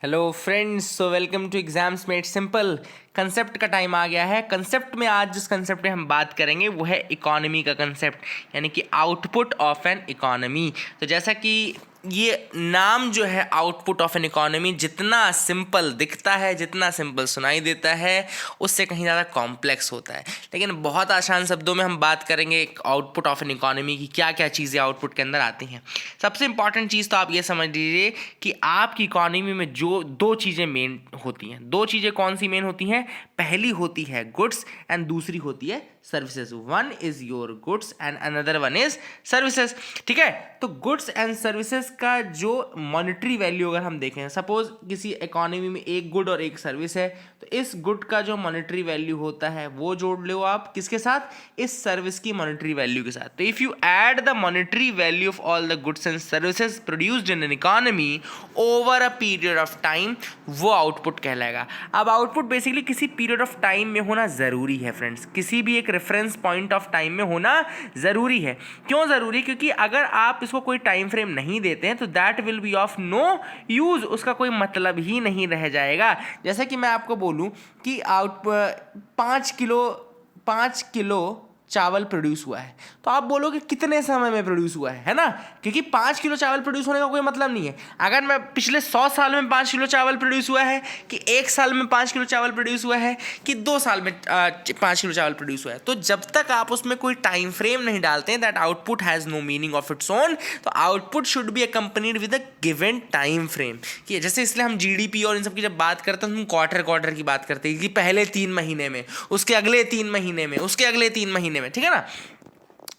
Hello friends, so welcome to exams made simple. Concept का time आ गया है। कंसेप्ट में आज जिस कंसेप्ट पे हम बात करेंगे वो है इकोनॉमी का कंसेप्ट, यानी कि आउटपुट ऑफ एन इकोनॉमी। तो जैसा कि ये नाम जो है आउटपुट ऑफ एन इकोनॉमी जितना सिंपल दिखता है, जितना सिंपल सुनाई देता है, उससे कहीं ज़्यादा कॉम्प्लेक्स होता है। लेकिन बहुत आसान शब्दों में हम बात करेंगे आउटपुट ऑफ एन इकोनॉमी की क्या क्या चीज़ें आउटपुट के अंदर आती हैं। सबसे इंपॉर्टेंट चीज़ तो आप ये समझ लीजिए कि आपकी इकोनॉमी में जो दो चीज़ें मेन होती हैं, दो चीज़ें कौन सी मेन होती हैं? पहली होती है गुड्स एंड दूसरी होती है services. One is your goods and another one is services. ठीक है, तो गुड्स एंड सर्विसेज का जो मॉनेटरी वैल्यू अगर हम देखें, सपोज किसी इकोनॉमी में एक गुड और एक सर्विस है, तो इस गुड का जो मॉनेटरी वैल्यू होता है वो जोड़ लो आप किसके साथ? इस सर्विस की मॉनेटरी वैल्यू के साथ। तो if you add the monetary value of all the goods and services produced in an economy over a period of time, वो आउटपुट कहलाएगा। अब आउटपुट बेसिकली किसी पीरियड ऑफ टाइम में होना ज़रूरी है फ्रेंड्स, किसी भी एक रेफरेंस पॉइंट ऑफ टाइम में होना ज़रूरी है। क्यों ज़रूरी? क्योंकि अगर आप इसको कोई टाइम फ्रेम नहीं देते हैं तो that will be of no use, उसका कोई मतलब ही नहीं रह जाएगा। जैसे कि मैं आपको बोलूं कि 5 किलो चावल प्रोड्यूस हुआ है, तो आप बोलोगे कितने समय में प्रोड्यूस हुआ है ना? क्योंकि 5 किलो चावल प्रोड्यूस होने का कोई मतलब नहीं है। अगर मैं पिछले 100 साल में 5 किलो चावल प्रोड्यूस हुआ है, कि 1 साल में 5 किलो चावल प्रोड्यूस हुआ है, कि 2 साल में 5 किलो चावल प्रोड्यूस हुआ है, तो जब तक आप उसमें कोई टाइम फ्रेम नहीं डालते हैं, that output has no meaning of its own. तो output should be accompanied with a given time frame. कि जैसे इसलिए हम जीडीपी और इन सब की जब बात करते हैं, हम क्वार्टर की बात करते हैं कि पहले 3 महीने में, उसके अगले 3 महीने में, उसके अगले 3 महीने में। ठीक है ना?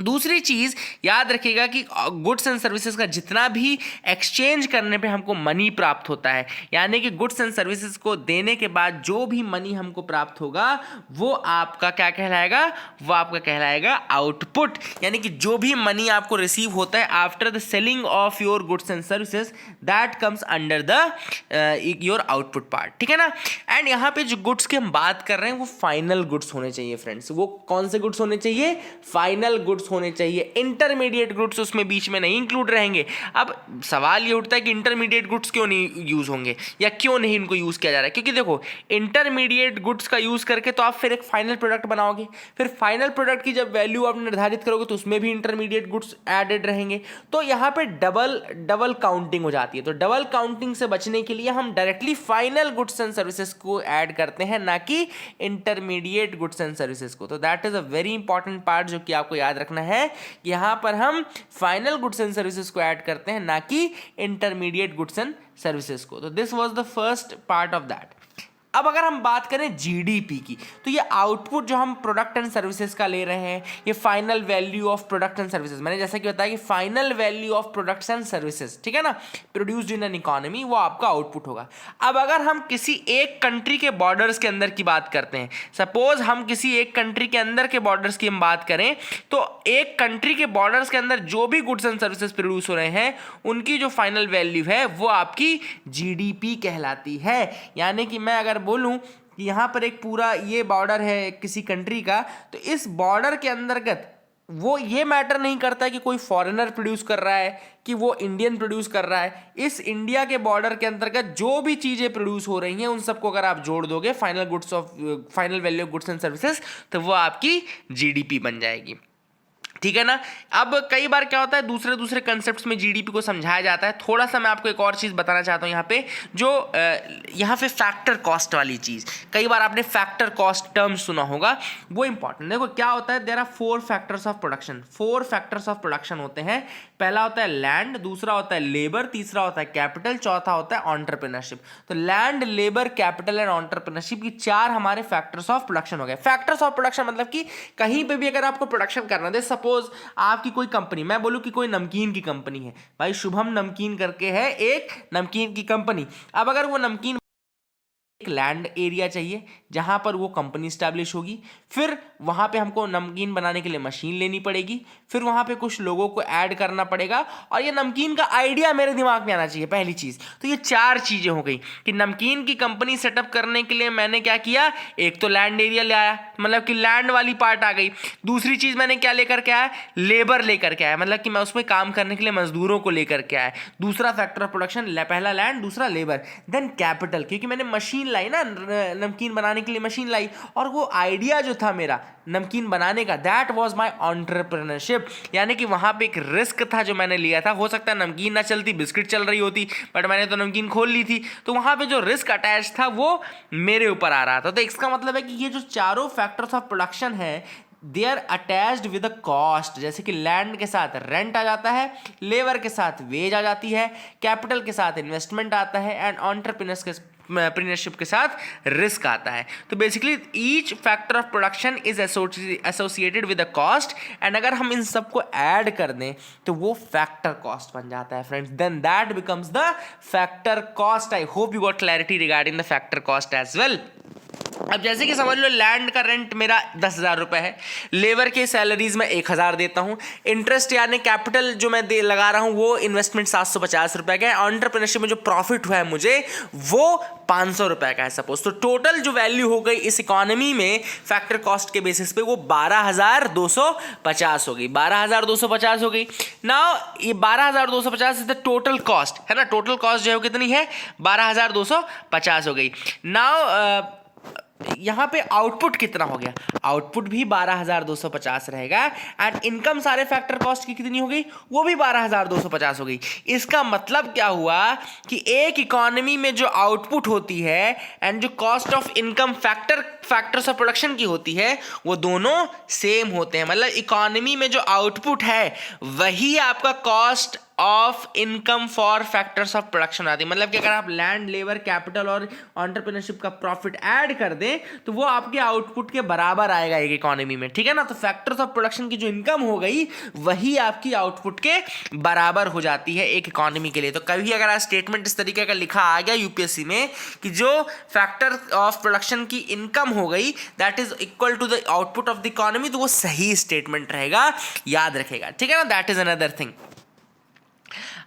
दूसरी चीज़ याद रखिएगा कि गुड्स एंड सर्विसेज का जितना भी एक्सचेंज करने पे हमको मनी प्राप्त होता है, यानी कि गुड्स एंड सर्विसेज को देने के बाद जो भी मनी हमको प्राप्त होगा वो आपका क्या कहलाएगा? वो आपका कहलाएगा आउटपुट। यानी कि जो भी मनी आपको रिसीव होता है after the selling of your goods and services, that comes under the your output part. ठीक है ना? एंड यहाँ पे जो गुड्स की हम बात कर रहे हैं वो फाइनल गुड्स होने चाहिए फ्रेंड्स। वो कौन से गुड्स होने चाहिए? फाइनल गुड्स होने चाहिए। इंटरमीडिएट गुड्स उसमें बीच में नहीं इंक्लूड रहेंगे। अब सवाल ये उठता है कि इंटरमीडिएट गुड्स क्यों नहीं यूज होंगे या क्यों नहीं इनको यूज किया जा रहा है? क्योंकि देखो, इंटरमीडिएट गुड्स का यूज करके तो आप फिर एक फाइनल प्रोडक्ट बनाओगे, फिर फाइनल प्रोडक्ट की जब वैल्यू आप निर्धारित करोगे तो उसमें भी इंटरमीडिएट गुड्स एडेड रहेंगे। तो यहाँ पे डबल काउंटिंग हो जाती है। तो डबल काउंटिंग से बचने के लिए हम directly final goods and services को ऐड करते हैं, ना कि इंटरमीडिएट गुड्स एंड सर्विसेज को। तो that is a very important part जो कि आपको याद रखना है। यहां पर हम फाइनल गुड्स एंड सर्विसेज को ऐड करते हैं, ना कि इंटरमीडिएट गुड्स एंड सर्विसेज को। तो this was the first part of that. अब अगर हम बात करें जीडीपी की, तो ये आउटपुट जो हम प्रोडक्ट एंड सर्विसेज का ले रहे हैं, ये final value of product and services, मैंने जैसा कि बताया कि final value of products and services, ठीक है ना, प्रोड्यूस्ड इन एन इकोनॉमी, वो आपका आउटपुट होगा। अब अगर हम किसी एक कंट्री के बॉर्डर्स के अंदर की बात करते हैं, सपोज हम किसी एक कंट्री के अंदर के बॉर्डर्स की हम बात करें, तो एक कंट्री के बॉर्डर्स के अंदर जो भी गुड्स एंड सर्विसेज प्रोड्यूस हो रहे हैं, उनकी जो फाइनल वैल्यू है वो आपकी जीडीपी कहलाती है। यानी कि मैं अगर बोलूं कि यहाँ पर एक पूरा ये बॉर्डर है किसी कंट्री का, तो इस बॉर्डर के अंतर्गत वो ये मैटर नहीं करता है कि कोई फॉरेनर प्रोड्यूस कर रहा है कि वो इंडियन प्रोड्यूस कर रहा है। इस इंडिया के बॉर्डर के अंतर्गत जो भी चीज़ें प्रोड्यूस हो रही हैं उन सबको अगर आप जोड़ दोगे final value of goods and services, तो वो आपकी जीडीपी बन जाएगी। ठीक है ना? अब कई बार क्या होता है, दूसरे कंसेप्ट्स में जीडीपी को समझाया जाता है। थोड़ा सा मैं आपको एक और चीज़ बताना चाहता हूँ यहाँ पे, जो यहाँ पे फैक्टर कॉस्ट वाली चीज़, कई बार आपने फैक्टर कॉस्ट टर्म सुना होगा, वो इंपॉर्टेंट। देखो क्या होता है, there are 4 factors of production. 4 factors of production होते हैं। पहला होता है लैंड, दूसरा होता है लेबर, तीसरा होता है कैपिटल, चौथा होता है एंटरप्रेन्योरशिप। तो land, labour, capital and entrepreneurship, ये 4 हमारे फैक्टर्स ऑफ प्रोडक्शन हो गए। फैक्टर्स ऑफ प्रोडक्शन मतलब कि कहीं पे भी अगर आपको प्रोडक्शन करना है, सपोज आपकी कोई कंपनी, मैं बोलूं कि कोई नमकीन की कंपनी है, भाई शुभम नमकीन करके है एक नमकीन की कंपनी। अब अगर वो नमकीन एक लैंड एरिया चाहिए जहाँ पर वो कंपनी स्टैब्लिश होगी, फिर वहाँ पे हमको नमकीन बनाने के लिए मशीन लेनी पड़ेगी, फिर वहाँ पे कुछ लोगों को ऐड करना पड़ेगा और ये नमकीन का आइडिया मेरे दिमाग में आना चाहिए पहली चीज़। तो ये 4 चीज़ें हो गई कि नमकीन की कंपनी सेटअप करने के लिए मैंने क्या किया, एक तो लैंड एरिया ले आया, मतलब कि लैंड वाली पार्ट आ गई। दूसरी चीज़ मैंने क्या लेकर के आया, लेबर लेकर के आया, मतलब कि मैं उसमें काम करने के लिए मजदूरों को लेकर के आया। दूसरा फैक्टर ऑफ प्रोडक्शन, पहला लैंड, दूसरा लेबर, देन कैपिटल, क्योंकि मैंने मशीन लाई ना, नमकीन बनाने के लिए मशीन लाई, और वो आइडिया जो था मेरा नमकीन बनाने का, दैट वाज माय एंटरप्रेन्योरशिप, यानी कि वहाँ पे एक रिस्क था जो मैंने लिया था। हो सकता है नमकीन ना चलती, बिस्किट चल रही होती, बट मैंने तो नमकीन खोल ली थी, तो वहाँ पे जो रिस्क अटैच था वो मेरे ऊपर आ रहा था। तो इसका मतलब है कि ये जो चारों फैक्टर्स ऑफ प्रोडक्शन है, they are attached with a cost. जैसे कि लैंड के साथ रेंट आ जाता है, लेबर के साथ वेज आ जाती है, कैपिटल के साथ इन्वेस्टमेंट आता है, एंड एंटरप्रेन्योरशिप के साथ रिस्क आता है। तो basically each factor of production is associated with a cost, and अगर हम इन सबको ऐड कर दें तो वो फैक्टर कॉस्ट बन जाता है friends, then that becomes the factor cost. I hope you got clarity regarding the factor cost as well. अब जैसे कि समझ लो लैंड का रेंट मेरा 10,000 रुपये है, लेबर के सैलरीज में 1,000 देता हूँ, इंटरेस्ट यानी कैपिटल जो मैं लगा रहा हूँ वो इन्वेस्टमेंट 750 रुपये का है, एंटरप्रेन्योरशिप में जो प्रॉफिट हुआ है मुझे वो 500 रुपये का है सपोज। तो टोटल जो वैल्यू हो गई इस इकोनॉमी में फैक्टर कॉस्ट के बेसिस पे वो 12,250 हो गई, 12,250 हो गई। नाउ ये 12,250 इज द टोटल कॉस्ट, है ना, टोटल कॉस्ट जो है वो कितनी है, 12,250 हो गई। नाउ यहाँ पे आउटपुट कितना हो गया, आउटपुट भी 12,250 रहेगा, एंड इनकम सारे फैक्टर कॉस्ट की कितनी हो गई, वो भी 12,250 हो गई। इसका मतलब क्या हुआ कि एक इकोनॉमी में जो आउटपुट होती है एंड जो cost of income factors of production की होती है वो दोनों सेम होते हैं। मतलब इकोनॉमी में जो आउटपुट है वही आपका cost of income for factors of production आती है। मतलब कि अगर आप लैंड, लेबर, कैपिटल और एंटरप्रेन्योरशिप का प्रॉफिट ऐड कर दें तो वो आपके आउटपुट के बराबर आएगा एक इकोनॉमी में, ठीक है ना। तो फैक्टर्स ऑफ प्रोडक्शन की जो इनकम हो गई वही आपकी आउटपुट के बराबर हो जाती है एक इकोनॉमी के लिए। तो कभी अगर स्टेटमेंट इस तरीके का लिखा आ गया यूपीएससी में कि जो फैक्टर ऑफ प्रोडक्शन की इनकम हो गई that is equal to the output of the economy, तो वो सही स्टेटमेंट रहेगा, याद रखेगा, ठीक है ना। That is another thing.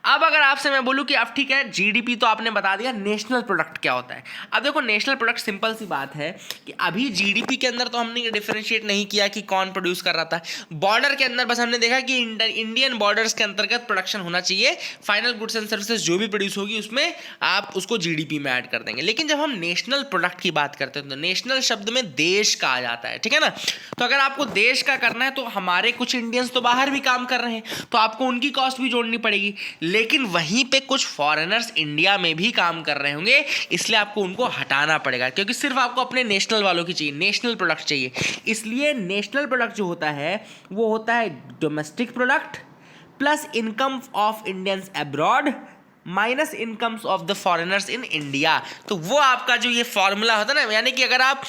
अब अगर आपसे मैं बोलूं कि अब ठीक है जीडीपी तो आपने बता दिया, नेशनल प्रोडक्ट क्या होता है। अब देखो नेशनल प्रोडक्ट सिंपल सी बात है कि अभी जीडीपी के अंदर तो हमने डिफरेंशिएट नहीं किया कि कौन प्रोड्यूस कर रहा था, बॉर्डर के अंदर बस हमने देखा कि इंडियन बॉर्डर्स के अंतर्गत प्रोडक्शन होना चाहिए, फाइनल गुड्स एंड सर्विसेज जो भी प्रोड्यूस होगी उसमें आप उसको जीडीपी में ऐड कर देंगे। लेकिन जब हम नेशनल प्रोडक्ट की बात करते हैं तो नेशनल शब्द में देश का आ जाता है, ठीक है ना। तो अगर आपको देश का करना है तो हमारे कुछ इंडियंस तो बाहर भी काम कर रहे हैं तो आपको उनकी कॉस्ट भी जोड़नी पड़ेगी, लेकिन वहीं पे कुछ फॉरेनर्स इंडिया में भी काम कर रहे होंगे, इसलिए आपको उनको हटाना पड़ेगा क्योंकि सिर्फ आपको अपने नेशनल वालों की चाहिए, नेशनल प्रोडक्ट चाहिए। इसलिए नेशनल प्रोडक्ट जो होता है वो होता है domestic product plus income of Indians abroad minus incomes of the foreigners in India. तो वो आपका जो ये फॉर्मूला होता है ना, यानी कि अगर आप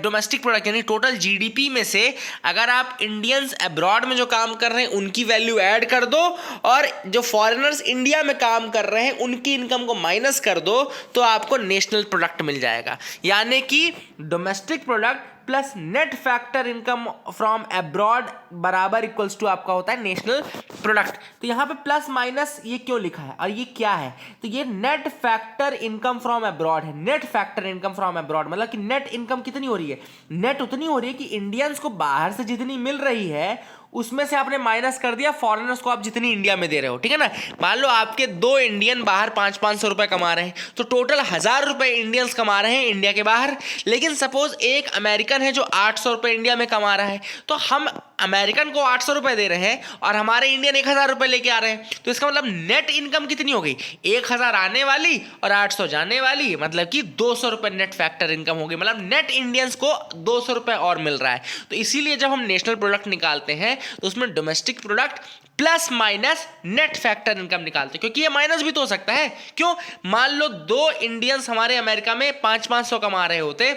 डोमेस्टिक प्रोडक्ट यानी टोटल जीडीपी में से अगर आप इंडियंस अब्रॉड में जो काम कर रहे हैं उनकी वैल्यू ऐड कर दो और जो फॉरेनर्स इंडिया में काम कर रहे हैं उनकी इनकम को माइनस कर दो तो आपको नेशनल प्रोडक्ट मिल जाएगा। यानी कि domestic product plus net factor income from abroad बराबर इक्वल्स टू आपका होता है नेशनल प्रोडक्ट। तो यहाँ पे प्लस माइनस ये क्यों लिखा है और ये क्या है, तो ये net factor income from abroad है। Net factor income from abroad मतलब कि नेट इनकम कितनी हो रही है, नेट उतनी हो रही है कि इंडियंस को बाहर से जितनी मिल रही है उसमें से आपने माइनस कर दिया फॉरेनर्स को आप जितनी इंडिया में दे रहे हो, ठीक है ना। मान लो आपके 2 इंडियन बाहर 500-500 रुपए कमा रहे हैं तो टोटल 1,000 रुपए इंडियंस कमा रहे हैं इंडिया के बाहर, लेकिन सपोज एक अमेरिकन है जो 800 रुपए इंडिया में कमा रहा है तो हम अमेरिकन को 800 रुपए दे रहे हैं और हमारे इंडियन 1,000 रुपए लेके आ रहे हैं। तो इसका मतलब नेट इनकम कितनी हो गई, 1,000 आने वाली और 800 जाने वाली, मतलब कि 200 रुपए नेट फैक्टर इनकम हो गई। मतलब नेट इंडियंस को 200 रुपए और मिल रहा है। तो इसीलिए जब हम नेशनल प्रोडक्ट निकालते हैं तो उसमें domestic product plus minus net factor income निकालते हैं, क्योंकि ये माइनस भी तो हो सकता है। क्यों, मान लो 2 इंडियंस हमारे अमेरिका में 500-500 कमा रहे होते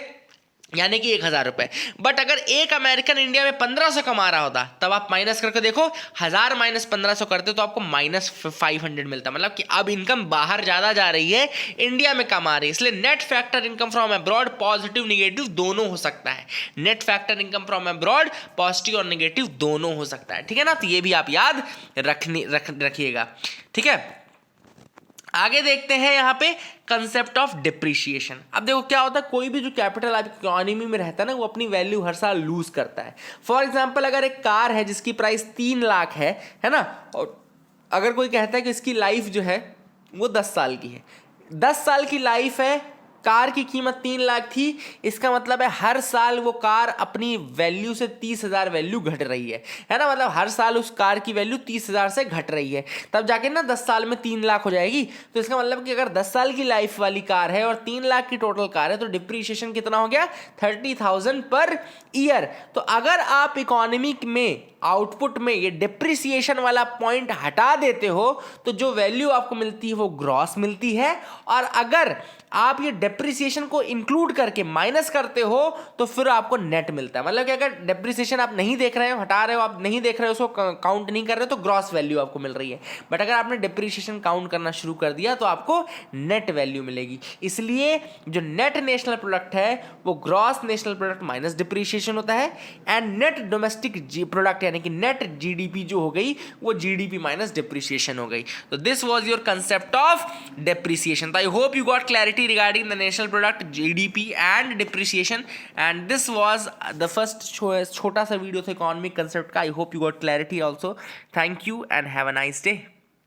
यानी कि 1,000 रुपये। बट अगर एक अमेरिकन इंडिया में 1,500 कमा रहा होता, तब आप माइनस करके देखो, 1,000 माइनस 1,500 करते तो आपको माइनस 500 मिलता। मतलब कि अब इनकम बाहर ज़्यादा जा रही है, इंडिया में कम आ रही है। इसलिए net factor income from abroad positive negative दोनों हो सकता है। Net factor income from abroad positive और निगेटिव दोनों हो सकता है, ठीक है ना। तो ये भी आप याद रखिएगा, ठीक है। आगे देखते हैं यहाँ पे कंसेप्ट ऑफ डिप्रिशिएशन। अब देखो क्या होता है, कोई भी जो कैपिटल आपकी इकोनॉमी में रहता है ना, वो अपनी वैल्यू हर साल लूज करता है। फॉर एग्जांपल अगर एक कार है जिसकी प्राइस 3 लाख है ना, और अगर कोई कहता है कि इसकी लाइफ जो है वो 10 साल की है, 10 साल की लाइफ है, कार की कीमत 3 लाख थी, इसका मतलब है हर साल वो कार अपनी वैल्यू से 30,000 वैल्यू घट रही है ना। मतलब हर साल उस कार की वैल्यू 30,000 से घट रही है, तब जाके ना 10 साल में 3 लाख हो जाएगी। तो इसका मतलब कि अगर 10 साल की लाइफ वाली कार है और 3 लाख की टोटल कार है, तो डिप्रीशिएशन कितना हो गया, 30,000 पर ईयर। तो अगर आप इकोनॉमी में आउटपुट में ये डिप्रिसिएशन वाला पॉइंट हटा देते हो, तो जो वैल्यू आपको मिलती है वो ग्रॉस मिलती है। और अगर आप ये डिप्रिसिएशन को इंक्लूड करके माइनस करते हो, तो फिर आपको नेट मिलता है। मतलब कि अगर डिप्रिसिएशन आप नहीं देख रहे हो, हटा रहे हो, आप नहीं देख रहे हो, उसको काउंट नहीं कर रहे हो, तो ग्रॉस वैल्यू आपको मिल रही है। बट अगर आपने डिप्रिसिएशन काउंट करना शुरू कर दिया, तो आपको नेट वैल्यू मिलेगी। इसलिए जो नेट नेशनल प्रोडक्ट है वो gross national product minus depreciation होता है, एंड नेट डोमेस्टिक प्रोडक्ट यानी कि नेट जीडीपी जो हो गई वो जीडीपी माइनस डिप्रिसिएशन हो गई। तो this was your concept of depreciation. I hope you got clarity regarding the national product, GDP and depreciation, and this was the first छोटा सा वीडियो था इकोनॉमिक कंसेप्ट का। I hope you got clarity also. Thank you and have a nice day.